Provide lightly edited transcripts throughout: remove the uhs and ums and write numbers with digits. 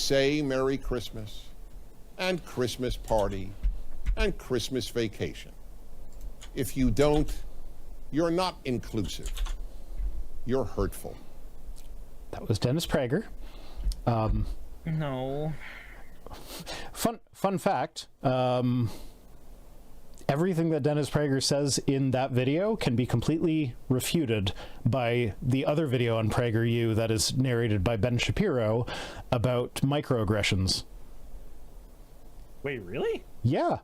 say Merry Christmas and Christmas party and Christmas vacation. If you don't, you're not inclusive. You're hurtful. That was Dennis Prager. No. Fun fact. Everything that Dennis Prager says in that video can be completely refuted by the other video on PragerU that is narrated by Ben Shapiro about microaggressions. Wait, really? Yeah.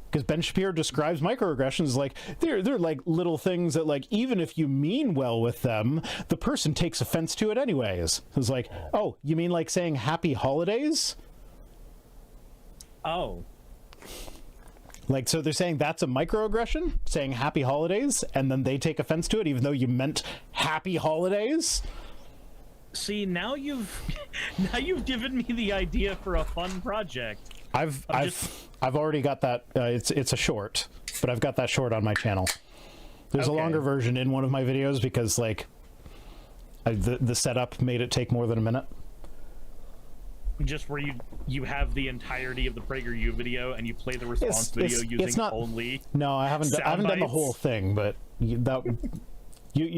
Because Ben Shapiro describes microaggressions like they're like little things that, like, even if you mean well with them, the person takes offense to it anyways. It's like, oh, you mean like saying happy holidays? Oh. Like, so they're saying that's a microaggression, saying happy holidays, and then they take offense to it even though you meant happy holidays? See, now you've given me the idea for a fun project. I've already got that. It's a short, but I've got that short on my channel. There's a longer version in one of my videos because, like, the setup made it take more than a minute. Just where you have the entirety of the PragerU video and you play the response video using only. No, I haven't done the whole thing, but you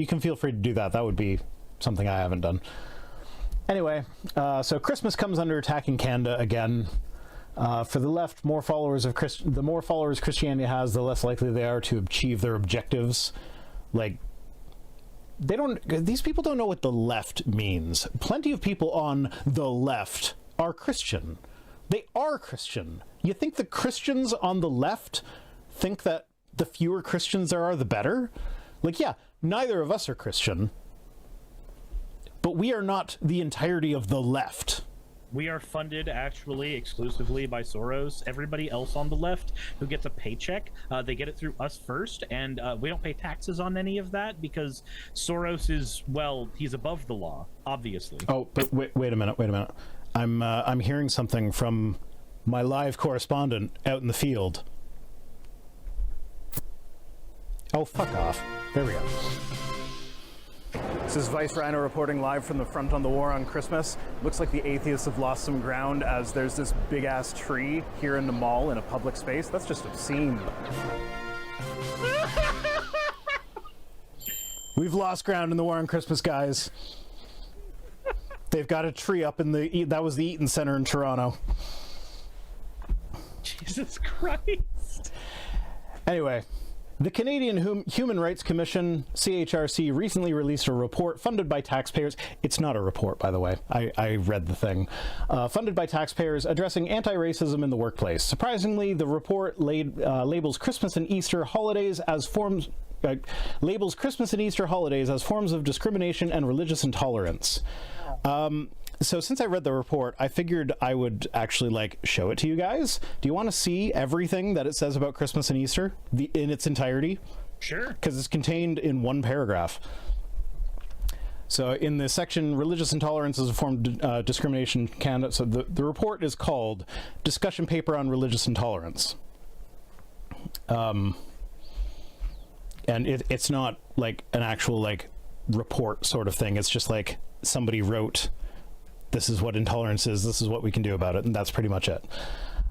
can feel free to do that. That would be something I haven't done. Anyway, so Christmas comes under attack in Canada again. For the left, the more followers Christianity has, the less likely they are to achieve their objectives. Like, these people don't know what the left means. Plenty of people on the left are Christian. They are Christian. You think the Christians on the left think that the fewer Christians there are, the better? Like, yeah, neither of us are Christian, but we are not the entirety of the left. We are funded actually exclusively by Soros. Everybody else on the left who gets a paycheck, they get it through us first, and we don't pay taxes on any of that because Soros is, well, he's above the law, obviously. Oh, but wait a minute. I'm hearing something from my live correspondent out in the field. Oh, fuck off. There we go. This is Vice Rhino reporting live from the front on the war on Christmas. Looks like the atheists have lost some ground as there's this big-ass tree here in the mall in a public space. That's just obscene. We've lost ground in the war on Christmas, guys. They've got a tree up in that was the Eaton Center in Toronto. Jesus Christ. Anyway, the Canadian Human Rights Commission, CHRC, recently released a report funded by taxpayers. It's not a report, by the way. I read the thing. Funded by taxpayers addressing anti-racism in the workplace. Surprisingly, the report labels Christmas and Easter holidays as forms of discrimination and religious intolerance. So since I read the report, I figured I would actually, like, show it to you guys. Do you want to see everything that it says about Christmas and Easter in its entirety? Sure. Because it's contained in one paragraph. So in the section, Religious Intolerance is a form of discrimination in Canada. So the report is called Discussion Paper on Religious Intolerance. And it's not like an actual, like, report sort of thing. It's just like somebody wrote, this is what intolerance is, this is what we can do about it, and that's pretty much it.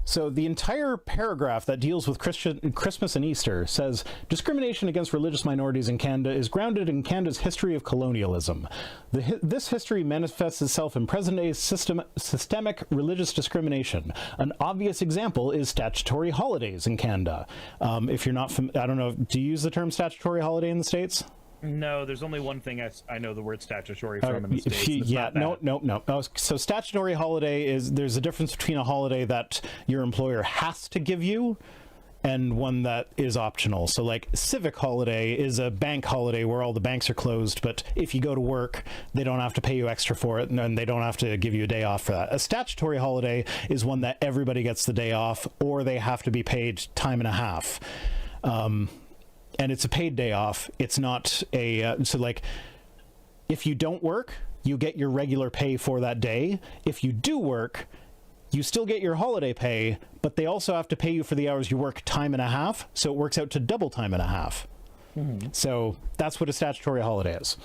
So the entire paragraph that deals with Christmas and Easter says, discrimination against religious minorities in Canada is grounded in Canada's history of colonialism. This history manifests itself in present-day systemic religious discrimination. An obvious example is statutory holidays in Canada. If you're not I don't know, do you use the term statutory holiday in the States? No, there's only one thing I know the word statutory from in the States. Yeah, no. So statutory holiday is, there's a difference between a holiday that your employer has to give you and one that is optional. So, like, civic holiday is a bank holiday where all the banks are closed, but if you go to work, they don't have to pay you extra for it, and they don't have to give you a day off for that. A statutory holiday is one that everybody gets the day off, or they have to be paid time and a half. And it's a paid day off. It's not a, so, like, if you don't work, you get your regular pay for that day. If you do work, you still get your holiday pay, but they also have to pay you for the hours you work time and a half, so it works out to double time and a half. So that's what a statutory holiday is.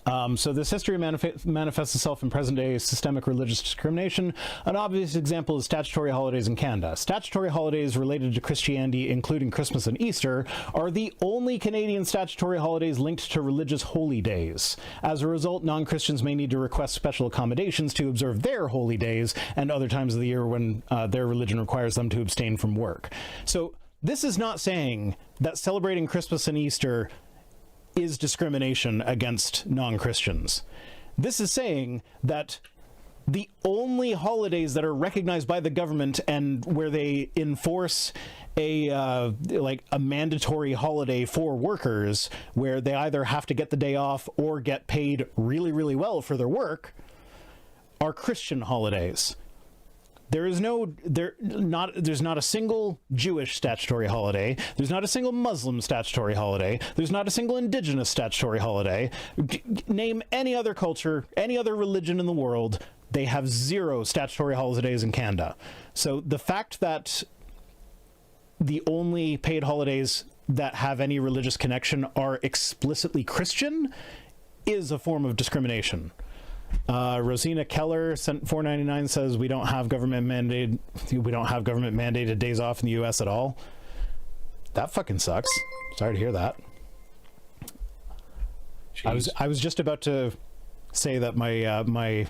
So this history manifests itself in present-day systemic religious discrimination. An obvious example is statutory holidays in Canada. Statutory holidays related to Christianity, including Christmas and Easter, are the only Canadian statutory holidays linked to religious holy days. As a result, non-Christians may need to request special accommodations to observe their holy days and other times of the year when their religion requires them to abstain from work. So this is not saying that celebrating Christmas and Easter is discrimination against non-Christians. This is saying that the only holidays that are recognized by the government and where they enforce a mandatory holiday for workers, where they either have to get the day off or get paid really, really well for their work, are Christian holidays. There's not a single Jewish statutory holiday. There's not a single Muslim statutory holiday. There's not a single indigenous statutory holiday. Name any other culture, any other religion in the world, they have 0 statutory holidays in Canada. So the fact that the only paid holidays that have any religious connection are explicitly Christian is a form of discrimination. Rosina Keller sent $4.99 says we don't have government mandated days off in the US at all. That fucking sucks. Sorry to hear that. Jeez. I was just about to say that my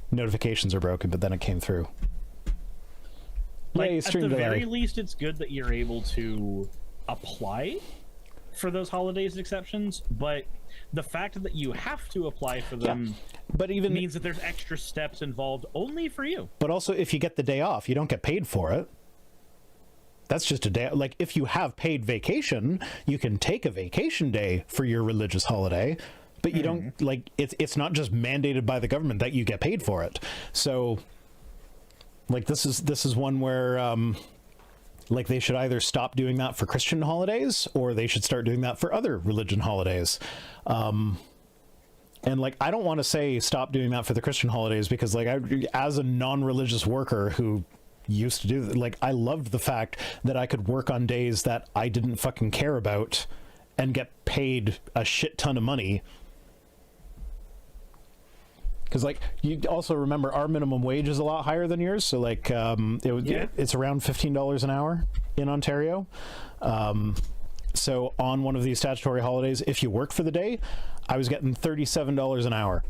notifications are broken, but then it came through. Like, Yay, at stream the delay. very least, it's good that you're able to apply for those holidays exceptions, but the fact that you have to apply for them but even means that there's extra steps involved only for you. But also, if you get the day off, you don't get paid for it. That's just a day. Like, if you have paid vacation, you can take a vacation day for your religious holiday, but you don't, like, it's not just mandated by the government that you get paid for it. So, like, this is one where, like, they should either stop doing that for Christian holidays, or they should start doing that for other religion holidays. And, like, I don't want to say stop doing that for the Christian holidays, because, like, as a non-religious worker who used to do that, like, I loved the fact that I could work on days that I didn't fucking care about and get paid a shit ton of money. Because, like, you also remember our minimum wage is a lot higher than yours, so, like, it's around $15 an hour in Ontario. So on one of these statutory holidays, if you work for the day, I was getting $37 an hour.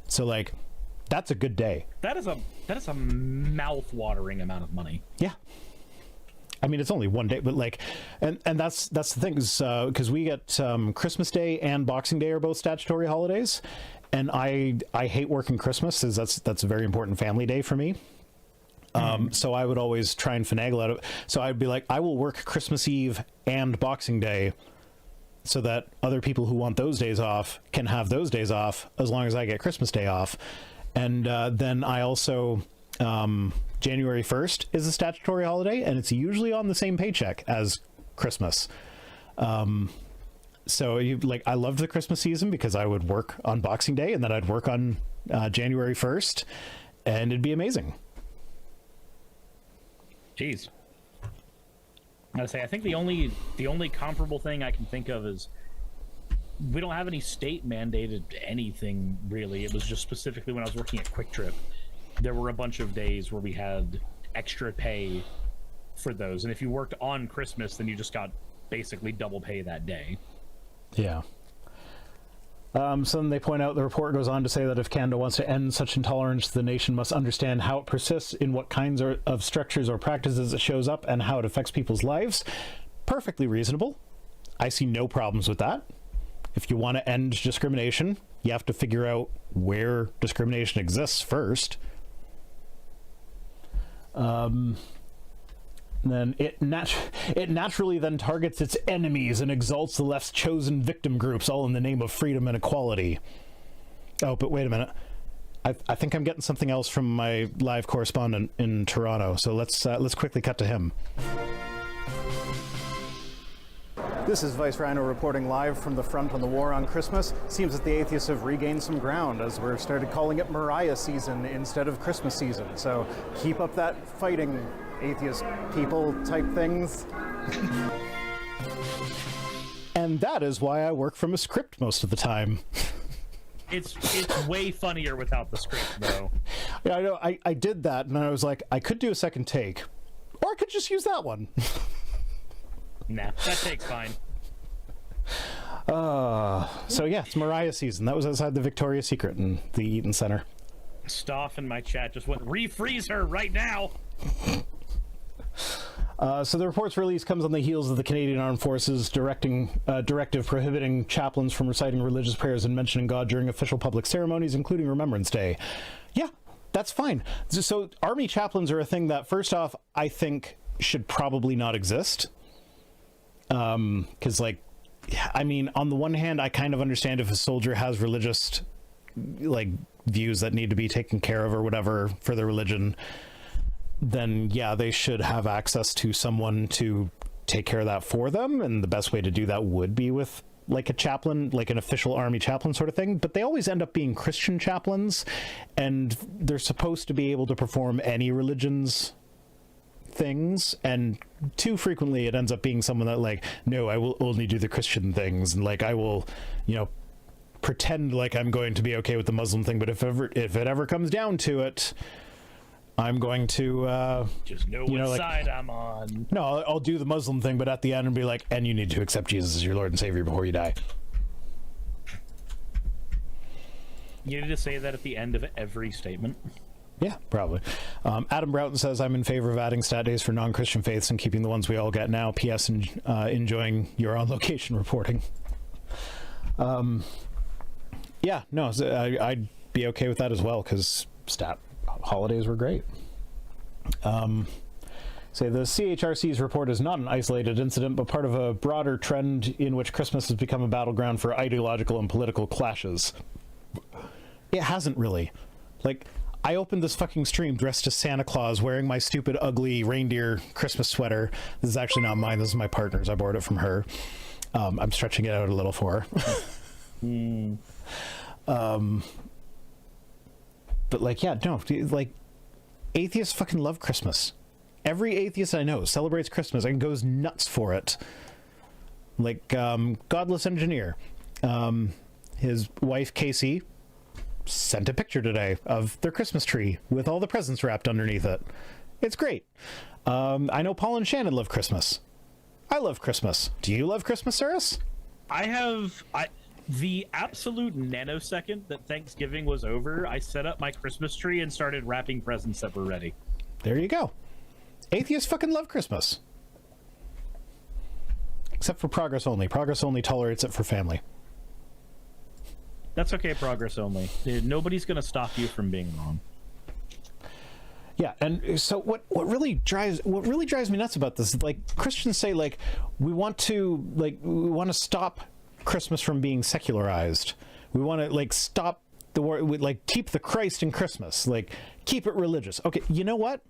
So, like, that's a good day. That is a mouth-watering amount of money. Yeah. I mean, it's only one day, but, like, and that's the thing, is because we get Christmas Day and Boxing Day are both statutory holidays, and I hate working Christmas, because that's a very important family day for me. So I would always try and finagle out of it. So I'd be like, I will work Christmas Eve and Boxing Day, so that other people who want those days off can have those days off, as long as I get Christmas Day off. And then I also, January 1st is a statutory holiday, and it's usually on the same paycheck as Christmas. So I loved the Christmas season, because I would work on Boxing Day, and then I'd work on January 1st, and it'd be amazing. Jeez. I gotta say, I think the only comparable thing I can think of is we don't have any state mandated anything, really. It was just specifically when I was working at Quick Trip, there were a bunch of days where we had extra pay for those, and if you worked on Christmas, then you just got basically double pay that day. Yeah. So then they point out, the report goes on to say that if Canada wants to end such intolerance, the nation must understand how it persists, in what kinds of structures or practices it shows up, and how it affects people's lives. Perfectly reasonable. I see no problems with that. If you want to end discrimination, you have to figure out where discrimination exists first. Then it naturally then targets its enemies and exalts the left's chosen victim groups, all in the name of freedom and equality. Oh, but wait a minute. I think I'm getting something else from my live correspondent in Toronto, so let's quickly cut to him. This is Vice Rhino reporting live from the front on the war on Christmas. Seems that the atheists have regained some ground, as we're started calling it Mariah season instead of Christmas season. So keep up that fighting, atheist people type things. And that is why I work from a script most of the time. It's way funnier without the script, though. Yeah, I know. I did that, and I was like, I could do a second take, or I could just use that one. Nah, that take's fine. So yeah, it's Mariah season. That was outside the Victoria's Secret in the Eaton Center. Stoff in my chat just went, refreeze her right now! So the report's release comes on the heels of the Canadian Armed Forces directive prohibiting chaplains from reciting religious prayers and mentioning God during official public ceremonies, including Remembrance Day. Yeah, that's fine. So Army chaplains are a thing that, first off, I think should probably not exist. Because, like, I mean, on the one hand, I kind of understand if a soldier has religious, like, views that need to be taken care of or whatever for their religion, then yeah, they should have access to someone to take care of that for them, and the best way to do that would be with like a chaplain, like an official army chaplain sort of thing. But they always end up being Christian chaplains, and they're supposed to be able to perform any religion's things, and too frequently it ends up being someone that, like, no, I will only do the Christian things, and like I will, you know, pretend like I'm going to be okay with the Muslim thing, but if it ever comes down to it, I'm going to just know what side I'm on. No, I'll do the Muslim thing, but at the end and be like, and you need to accept Jesus as your Lord and Savior before you die. You need to say that at the end of every statement. Yeah, probably. Adam Broughton says, I'm in favor of adding stat days for non-Christian faiths and keeping the ones we all get now. P.S. Enjoying your on-location reporting. Yeah, no, I'd be okay with that as well, because stat holidays were great. Say the CHRC's report is not an isolated incident, but part of a broader trend in which Christmas has become a battleground for ideological and political clashes. It hasn't really. Like, I opened this fucking stream dressed as Santa Claus, wearing my stupid, ugly reindeer Christmas sweater. This is actually not mine. This is my partner's. I borrowed it from her. I'm stretching it out a little for her. But, like, yeah, no, like, atheists fucking love Christmas. Every atheist I know celebrates Christmas and goes nuts for it. Like, Godless Engineer. His wife, Casey, sent a picture today of their Christmas tree with all the presents wrapped underneath it. It's great. I know Paul and Shannon love Christmas. I love Christmas. Do you love Christmas, Suris? The absolute nanosecond that Thanksgiving was over, I set up my Christmas tree and started wrapping presents that were ready. There you go. Atheists fucking love Christmas. Except for Progress Only. Progress Only tolerates it for family. That's okay, Progress Only. Nobody's going to stop you from being wrong. Yeah, and so what really drives me nuts about this is, like, Christians say, like, we want to stop Christmas from being secularized. We want to, like, stop the war, like, keep the Christ in Christmas, like, keep it religious. Okay, you know what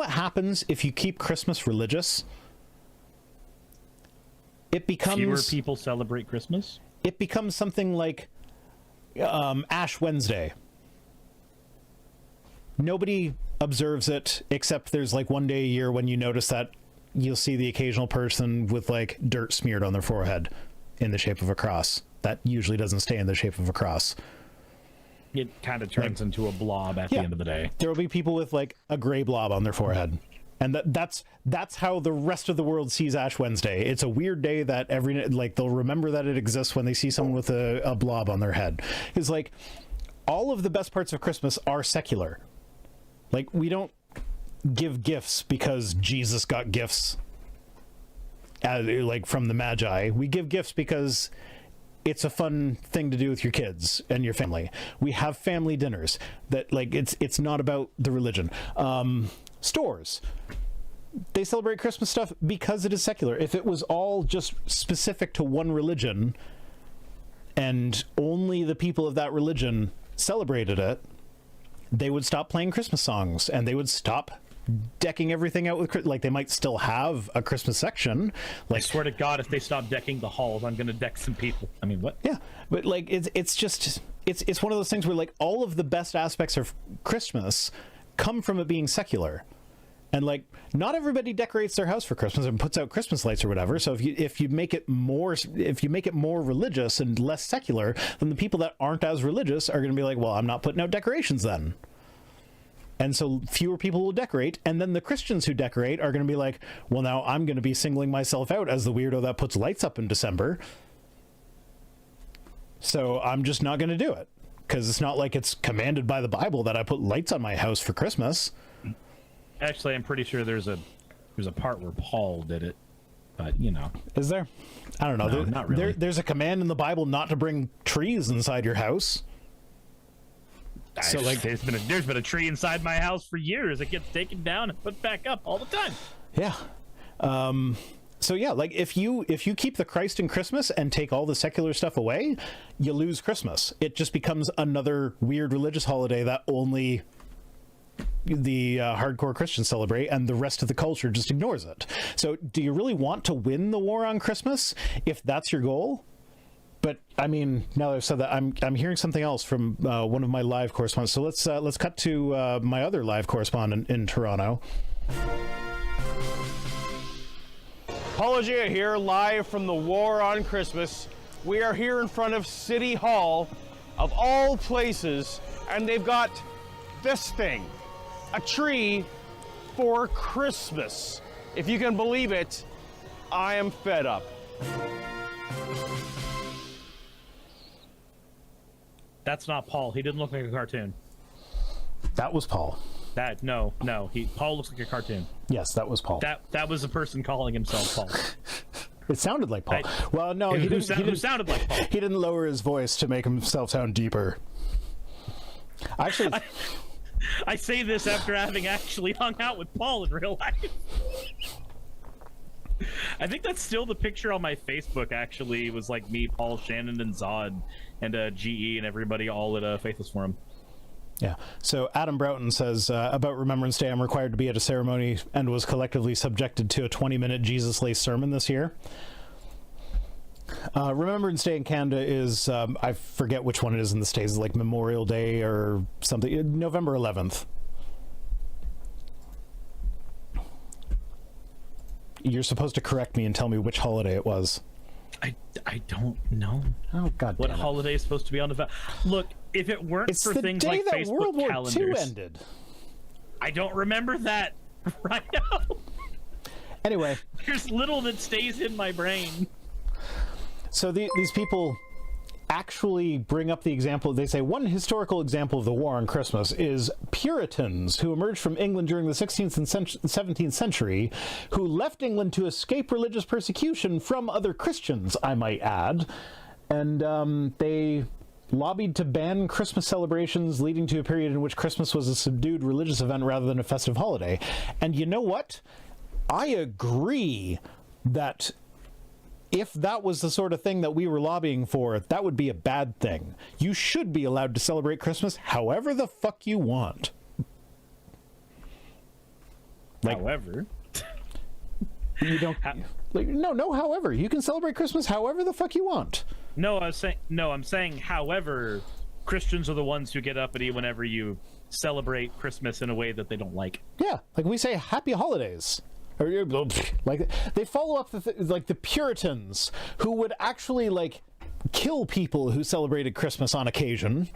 happens if you keep Christmas religious? It becomes fewer people celebrate Christmas. It becomes something like Ash Wednesday. Nobody observes it, except there's like one day a year when you notice that you'll see the occasional person with like dirt smeared on their forehead in the shape of a cross. That usually doesn't stay in the shape of a cross. It kind of turns into a blob at the end of the day. There will be people with like a gray blob on their forehead. And that's how the rest of the world sees Ash Wednesday. It's a weird day that they'll remember that it exists when they see someone with a blob on their head. It's like all of the best parts of Christmas are secular. Like, we don't give gifts because Jesus got gifts like from the Magi. We give gifts because it's a fun thing to do with your kids and your family. We have family dinners that, like, it's not about the religion. Stores, they celebrate Christmas stuff because it is secular. If it was all just specific to one religion and only the people of that religion celebrated it, they would stop playing Christmas songs and they would stop decking everything out with, like, they might still have a Christmas section. Like, I swear to God, if they stop decking the halls, I'm going to deck some people. I mean, what? Yeah, but like it's just one of those things where, like, all of the best aspects of Christmas come from it being secular. And like, not everybody decorates their house for Christmas and puts out Christmas lights or whatever. So if you make it more religious and less secular, then the people that aren't as religious are going to be like, well, I'm not putting out decorations then. And so fewer people will decorate, and then the Christians who decorate are going to be like, well, now I'm going to be singling myself out as the weirdo that puts lights up in December. So I'm just not going to do it, because it's not like it's commanded by the Bible that I put lights on my house for Christmas. Actually, I'm pretty sure there's a part where Paul did it, but you know. Is there? I don't know. No, not really. There's a command in the Bible not to bring trees inside your house. So like, there's been a tree inside my house for years. It gets taken down and put back up all the time. Yeah. So yeah, like if you keep the Christ in Christmas and take all the secular stuff away, you lose Christmas. It just becomes another weird religious holiday that only the hardcore Christians celebrate, and the rest of the culture just ignores it. So do you really want to win the war on Christmas if that's your goal? But I mean, now that I've said that, I'm hearing something else from one of my live correspondents. So let's cut to my other live correspondent in Toronto. Apologia here, live from the War on Christmas. We are here in front of City Hall, of all places, and they've got this thing, a tree for Christmas. If you can believe it, I am fed up. That's not Paul. He didn't look like a cartoon. That was Paul. No. Paul looks like a cartoon. Yes, that was Paul. That was a person calling himself Paul. It sounded like Paul. Well, no, Who sounded like Paul. He didn't lower his voice to make himself sound deeper. Actually, I say this after having actually hung out with Paul in real life. I think that's still the picture on my Facebook. Actually, it was like me, Paul, Shannon, and Zod, and GE, and everybody all at Faithless Forum. Yeah. So Adam Broughton says, about Remembrance Day, I'm required to be at a ceremony and was collectively subjected to a 20-minute Jesus-laced sermon this year. Remembrance Day in Canada is, I forget which one it is in the States, like Memorial Day or something, November 11th. You're supposed to correct me and tell me which holiday it was. I don't know. Oh, God what damn it. holiday is supposed to be on the... Look, if it weren't It's for the things day like that Facebook World War calendars... II ended. I don't remember that right now. Anyway. There's little that stays in my brain. So these people actually bring up the example. They say one historical example of the war on Christmas is Puritans who emerged from England during the 16th and 17th century, who left England to escape religious persecution from other Christians, I might add. And they lobbied to ban Christmas celebrations, leading to a period in which Christmas was a subdued religious event rather than a festive holiday. And you know what? I agree that if that was the sort of thing that we were lobbying for, that would be a bad thing. You should be allowed to celebrate Christmas however the fuck you want. However, you don't. No. However, you can celebrate Christmas however the fuck you want. I'm saying. However, Christians are the ones who get uppity whenever you celebrate Christmas in a way that they don't like. Yeah, like we say Happy Holidays. Like they follow up like the Puritans, who would actually like kill people who celebrated Christmas on occasion.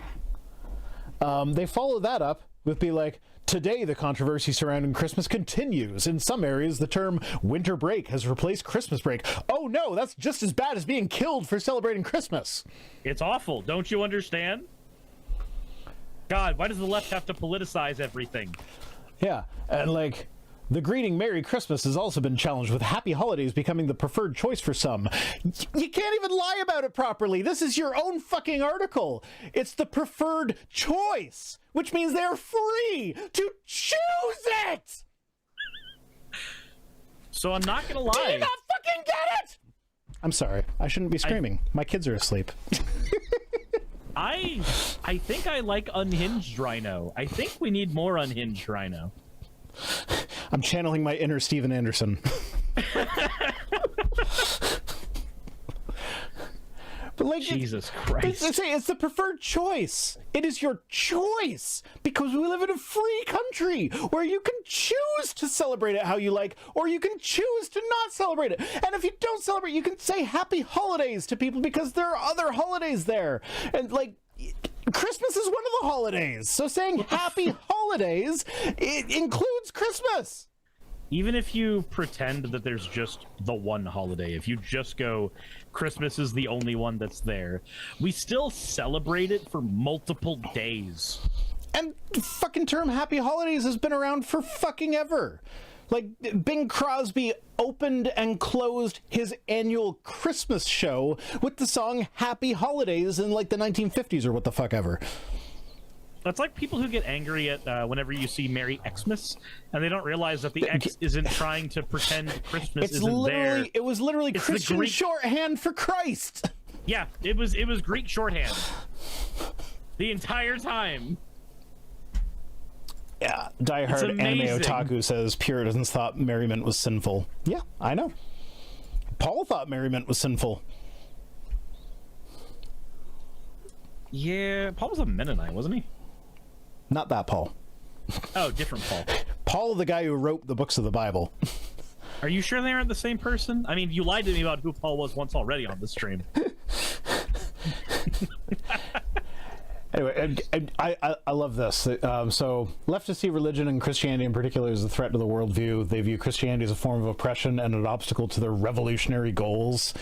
They follow that up with be like, today the controversy surrounding Christmas continues. In some areas, the term winter break has replaced Christmas break. Oh no, that's just as bad as being killed for celebrating Christmas. It's awful. Don't you understand? God, why does the left have to politicize everything? Yeah, and like... the greeting Merry Christmas has also been challenged, with Happy Holidays becoming the preferred choice for some. You can't even lie about it properly. This is your own fucking article. It's the preferred choice, which means they're free to choose it. So I'm not gonna lie. Do you not fucking get it? I'm sorry. I shouldn't be screaming. My kids are asleep. I think I like Unhinged Rhino. I think we need more Unhinged Rhino. I'm channeling my inner Steven Anderson. But like, Jesus Christ. It's the preferred choice. It is your choice because we live in a free country where you can choose to celebrate it how you like, or you can choose to not celebrate it. And if you don't celebrate, you can say happy holidays to people because there are other holidays there. And like, Christmas is one of the holidays. So saying happy holidays, it includes Christmas. Even if you pretend that there's just the one holiday, if you just go, Christmas is the only one that's there, we still celebrate it for multiple days. And the fucking term happy holidays has been around for fucking ever. Like, Bing Crosby opened and closed his annual Christmas show with the song Happy Holidays in like the 1950s or what the fuck ever. That's like people who get angry at whenever you see Merry Xmas, and they don't realize that the X isn't trying to pretend Christmas isn't there. It was literally It's Christian Greek shorthand for Christ. Yeah, it was Greek shorthand the entire time. Yeah, diehard anime otaku says Puritans thought merriment was sinful. Yeah, I know. Paul thought merriment was sinful. Yeah, Paul was a Mennonite, wasn't he? Not that Paul. Oh, different Paul. Paul, the guy who wrote the books of the Bible. Are you sure they aren't the same person? I mean, you lied to me about who Paul was once already on the stream. Anyway, I love this. So, leftists see religion and Christianity in particular as a threat to the worldview. They view Christianity as a form of oppression and an obstacle to their revolutionary goals.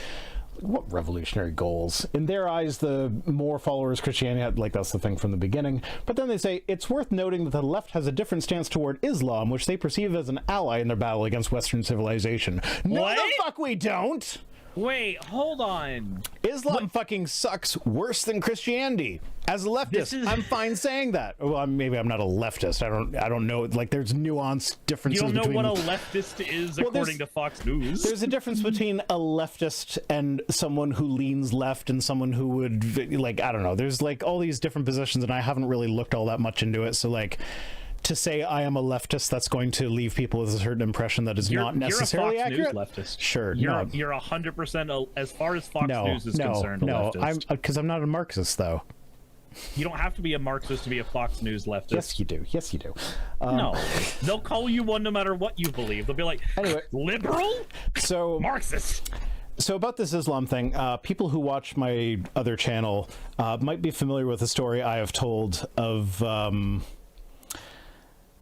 What revolutionary goals? In their eyes, the more followers Christianity had, like that's the thing from the beginning. But then they say, it's worth noting that the left has a different stance toward Islam, which they perceive as an ally in their battle against Western civilization. No, What? the fuck we don't! Wait, hold on. Islam fucking sucks worse than Christianity. As a leftist, I'm fine saying that. Well, maybe I'm not a leftist. I don't know. Like, there's nuanced differences. You don't know between... what a leftist is, according to Fox News. There's a difference between a leftist and someone who leans left and someone who would, like, I don't know. There's, like, all these different positions, and I haven't really looked all that much into it. So, like, to say I am a leftist, that's going to leave people with a certain impression that is not necessarily you're a Fox accurate. News leftist. Sure, you're 100% as far as Fox News is concerned. A leftist. Because I'm not a Marxist, though. You don't have to be a Marxist to be a Fox News leftist. Yes, you do. Yes, you do. No, they'll call you one no matter what you believe. They'll be like, anyway, liberal, so Marxist. So about this Islam thing, people who watch my other channel might be familiar with the story I have told of.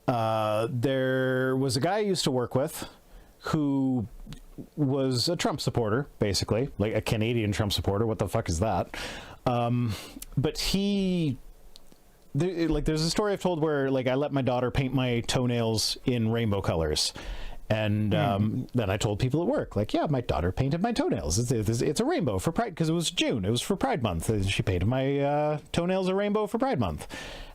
There was a guy I used to work with who was a Trump supporter, basically, like a Canadian Trump supporter. What the fuck is that? But there's a story I've told where, like, I let my daughter paint my toenails in rainbow colors. And then I told people at work, like, yeah, my daughter painted my toenails. It's a rainbow for Pride, because it was June. It was for Pride Month. She painted my toenails a rainbow for Pride Month.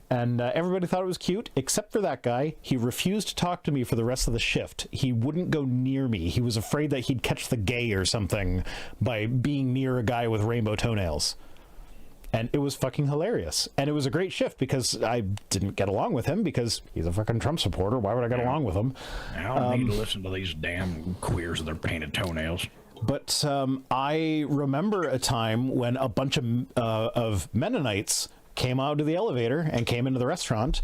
And everybody thought it was cute, except for that guy. He refused to talk to me for the rest of the shift. He wouldn't go near me. He was afraid that he'd catch the gay or something by being near a guy with rainbow toenails. And it was fucking hilarious. And it was a great shift because I didn't get along with him because he's a fucking Trump supporter. Why would I get along with him? I don't need to listen to these damn queers with their painted toenails. But I remember a time when a bunch of Mennonites came out of the elevator and came into the restaurant,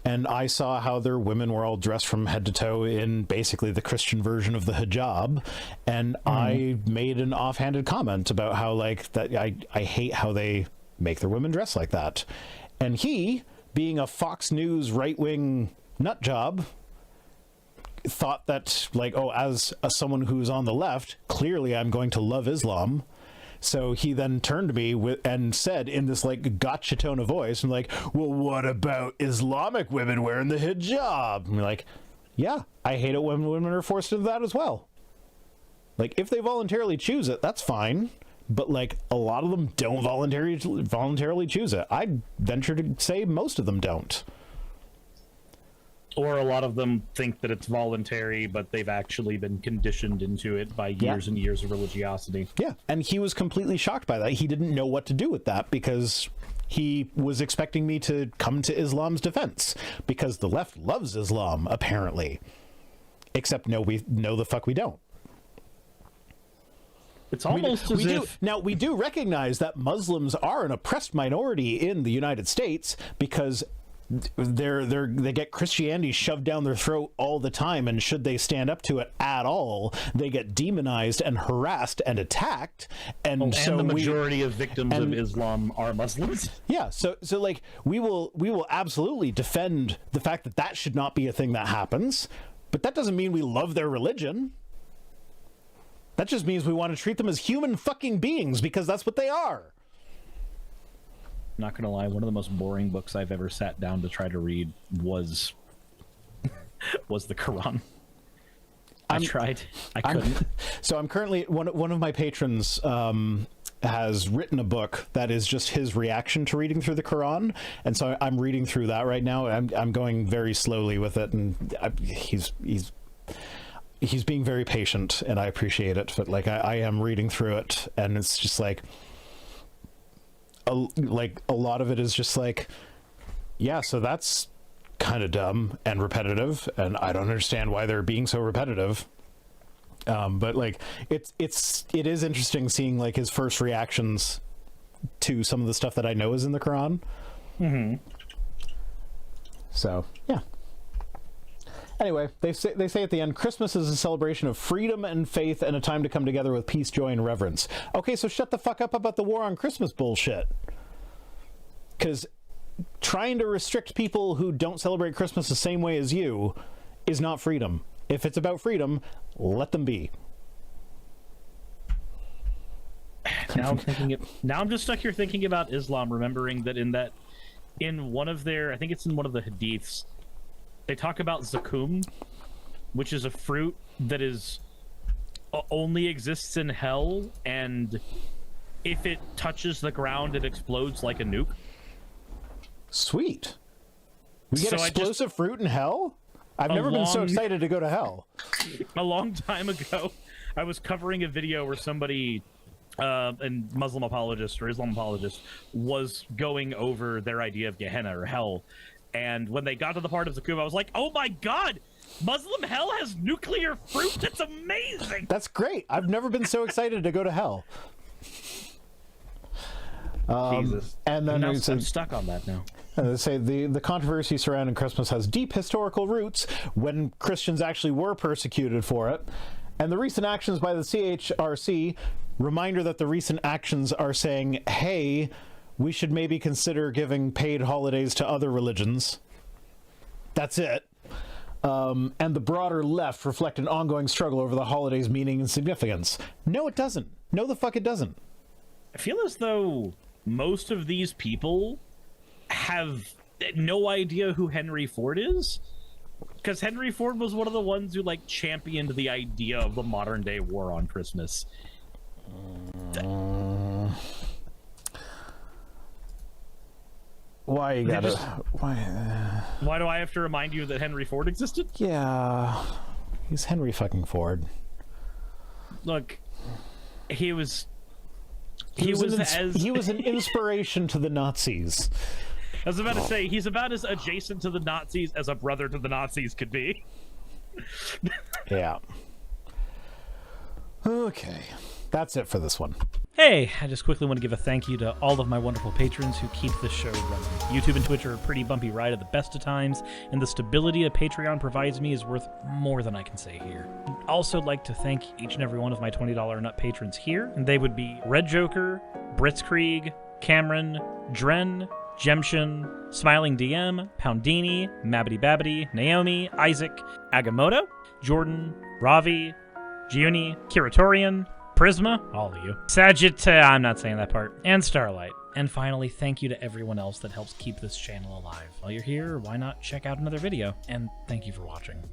and I saw how their women were all dressed from head to toe in basically the Christian version of the hijab, and I made an offhanded comment about how, like, that I hate how they make their women dress like that. And he, being a Fox News right-wing nut job, thought that, like, oh, as someone who's on the left, clearly I'm going to love Islam. So he then turned to me and said in this, like, gotcha tone of voice, and like, well, what about Islamic women wearing the hijab? And I'm like, yeah, I hate it when women are forced into that as well. Like, if they voluntarily choose it, that's fine. But, like, a lot of them don't voluntarily choose it. I'd venture to say most of them don't. Or a lot of them think that it's voluntary, but they've actually been conditioned into it by years and years of religiosity. Yeah, and he was completely shocked by that. He didn't know what to do with that because he was expecting me to come to Islam's defense because the left loves Islam, apparently. Except no, the fuck we don't. It's almost as if we do recognize that Muslims are an oppressed minority in the United States because they get Christianity shoved down their throat all the time, and should they stand up to it at all, they get demonized and harassed and attacked. And so the majority of victims of Islam are Muslims. Yeah, so like we will absolutely defend the fact that that should not be a thing that happens, but that doesn't mean we love their religion. That just means we want to treat them as human fucking beings, because that's what they are. Not gonna lie, one of the most boring books I've ever sat down to try to read was the Quran. I tried. I couldn't. So I'm currently one of my patrons has written a book that is just his reaction to reading through the Quran, and so I'm reading through that right now. I'm going very slowly with it, and he's being very patient, and I appreciate it. But like I am reading through it, and it's just like a lot of it is just like, yeah, so that's kind of dumb and repetitive, and I don't understand why they're being so repetitive. But like it is interesting seeing like his first reactions to some of the stuff that I know is in the Quran. Mm-hmm. So yeah. Anyway, they say at the end, Christmas is a celebration of freedom and faith and a time to come together with peace, joy, and reverence. Okay, so shut the fuck up about the war on Christmas bullshit. Because trying to restrict people who don't celebrate Christmas the same way as you is not freedom. If it's about freedom, let them be. Now I'm just stuck here thinking about Islam, remembering that in one of their, I think it's in one of the hadiths, they talk about zakum, which is a fruit that is only exists in hell, and if it touches the ground, it explodes like a nuke. Sweet. We get explosive fruit in hell? I've never been so excited to go to hell. A long time ago, I was covering a video where somebody, a Muslim apologist or Islam apologist, was going over their idea of Gehenna or hell. And when they got to the part of Zakum, I was like, oh my god, Muslim hell has nuclear fruit? That's amazing! That's great. I've never been so excited to go to hell. Jesus. And then I'm stuck on that now. They say the controversy surrounding Christmas has deep historical roots when Christians actually were persecuted for it. And the recent actions by the CHRC, reminder that the recent actions are saying, hey, we should maybe consider giving paid holidays to other religions. That's it. And the broader left reflect an ongoing struggle over the holidays' meaning and significance. No, it doesn't. No, the fuck it doesn't. I feel as though most of these people have no idea who Henry Ford is. Because Henry Ford was one of the ones who, like, championed the idea of the modern-day war on Christmas. Why you gotta... Why do I have to remind you that Henry Ford existed? Yeah, he's Henry fucking Ford. Look, he was an inspiration to the Nazis. I was about to say, he's about as adjacent to the Nazis as a brother to the Nazis could be. Yeah. Okay, that's it for this one. Hey, I just quickly want to give a thank you to all of my wonderful patrons who keep this show running. YouTube and Twitch are a pretty bumpy ride at the best of times, and the stability that Patreon provides me is worth more than I can say here. I'd also like to thank each and every one of my $20 and up patrons here, and they would be Red Joker, Britzkrieg, Cameron, Dren, Jemshin, Smiling DM, Poundini, Mabbity Babbity, Naomi, Isaac, Agamotto, Jordan, Ravi, Giuni, Kiratorian, Prisma, all of you, I'm not saying that part, and Starlight. And finally, thank you to everyone else that helps keep this channel alive. While you're here, why not check out another video? And thank you for watching.